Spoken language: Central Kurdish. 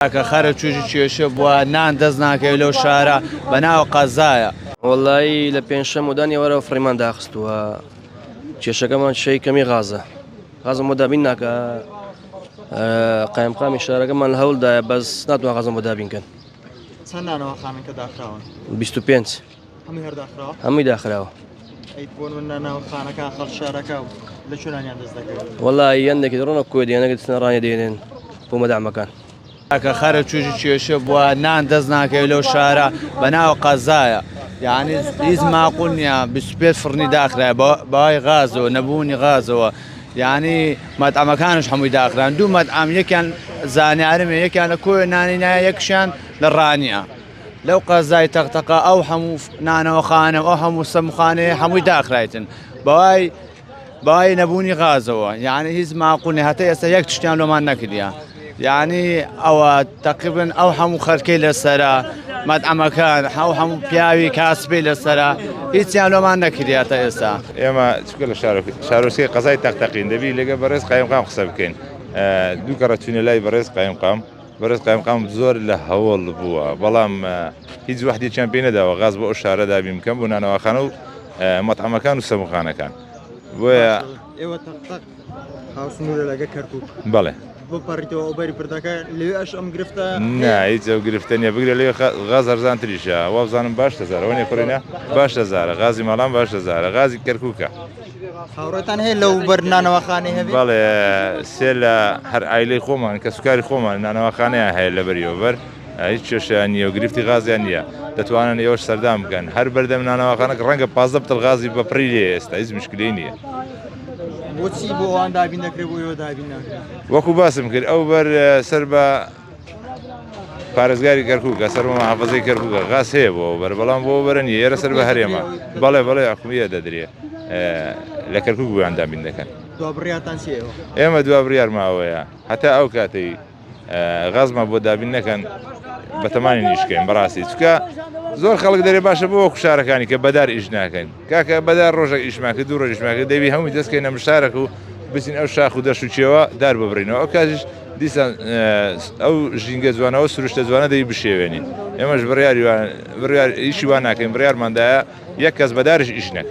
خەرە تووشی کێشە بووە نان دەست ناکەوێت لەو شارە بەناو قەزایە. وەڵایی لە پێنجشەم و دانیوەرەوە فڕیمان داخستووە کێشەکەمان شەی کەمی غازە غازم بۆ دابین ناکە قایمقامی شارەکەمان لە هەوڵدایە بەس ناتوان غازم بۆ دابینکەن. چەند نانەوەخانەکە داخراون؟ 25 هەمووی هەرداخراوە؟ هەمووی داخراوە. ئەی بۆ من نانەوەخانەکە خەڵک شارەکە و لە چۆنانیان دەست دەکەوێت؟ وەڵایی هەندێکی ڕۆنە کۆی دێنەکە دەچنە ڕانێ دێنێن بۆ مەدامەکان. خەرە تووشی کێشە بووە نان دەست ناکەوێت لەو شارە بەناو قەزایە. یعنی هیچ ماقول نییە 25 فڕنی داخرای بەهای غازەوە نەبوونی غازەوە. یعنی مەتعەمەکانش هەمووی داخران. دوو مەتعەم یەکیان زانیارمە یەکیان لە کۆی نانی نایە یەکشیان لە ڕانیە. لەو قەزای تەقتەقە ئەو هەموو نانەوەخانە ئەو هەموو سەمخانەیە هەمووی داخرایتن بەهای نەبوونی غازەوە. یعنی هیچ ماقول نیە هەتا ئێستا یەک تشتیان لۆمان نەکردیە. یعنی ئەوە تقریبن ئەو هەموو خەرکەی لەسەرە مەتعەمەکان ئەو هەموو پیاوی کاسبی لەسەرە هیچیان لۆمان نەکردیە تا ئێستا. ئێمە چکە لە شارۆچکەی قەزای تەقتەقین دەبی لەگە بەڕێز قایمقام قسە بکەین. دوو کەڕە چوونە لای بەڕێز قایمقام زۆر لە هەوڵ بووە بەڵام هیچ وەحدێکیان پێی نەداوە غاز بۆ ئەو شارە دابین بکەم بۆ نانەوەخانە و مەتعەمەکان و سەموخانەکان. بۆیە ئێوە تەقتەق هاوسنوورە لەگە کەرکووک. بەڵێ بۆ پەڕیتەوە ئەو بەری پردەکە لەوێ ئەش ئەم گرفتە؟ نا هیچ ئەو گرفتە نیە بگرێ لێ غاز ئەرزانتریشە وا بزانم باش دەزارە وەنێ کوڕینە باش دەزارە غازی ماڵان باش دەزارە غازی کەرکووکە. هاوڕێتان هەیە لەو بەر نانەوەخانەی هەبێت؟ بەڵێ سێ لە هەر ئایلەی خۆمان کە سوکاری خۆمان نانەوەخانەیە هەیە لە بەریەوەبەر هیچ کێشیان نییە و گرفتی غازیان نییە دەتوانن ئێوەش سەردان بکەن هەر بەردەم نانەوەخانەکە ڕەنگە 15 بتڵ غازی بەپڕی لێ ئێستا هیچ مشکلەی نییە. بۆچی بۆ ئەوان دابین دەکرێت بۆ ئێوە دابین ناکرێت؟ وەکو باسم کرد ئەو بەر سەر بە پارێزگاری کەرکووکە سەر بە مەحافەزەی کەرکووکە غاز هەیە بۆ بەر بەڵام بۆ بەرە نیە ئێرە سەر بە هەرێمە بەڵێ حکومیە دەدرێ لە کەرکووک بۆیان دابین دەکەن. دوا بڕیاتان چیەوە؟ ئێمە دوا بڕیار ماوەیە هەتا ئەو کاتەی غازمان بۆ دابین نەکەن بەتەمانی نیشکەین بەڕاستی چکە زۆر خەڵک دەرێ باشە بۆ وەکو شارەکانی کە بەدار ئیش ناکەن کاکە بەدار ڕۆژێک ئیشماکە دوو ڕۆژ ئیشماکە دەبی هەمووی دەستکەینە شارێک و بچین ئەو شاخ و دەش و چێوە دار ببڕینەوە ئەو کاتیش دیسان ئەو ژینگە جوانەوە سروشتە جوانە دەی بشێوێنین ئێمەش بڕیاری ئیشی وان ناکەین بڕیارماندایە یەک کەس بەدارش ئیش نەکە.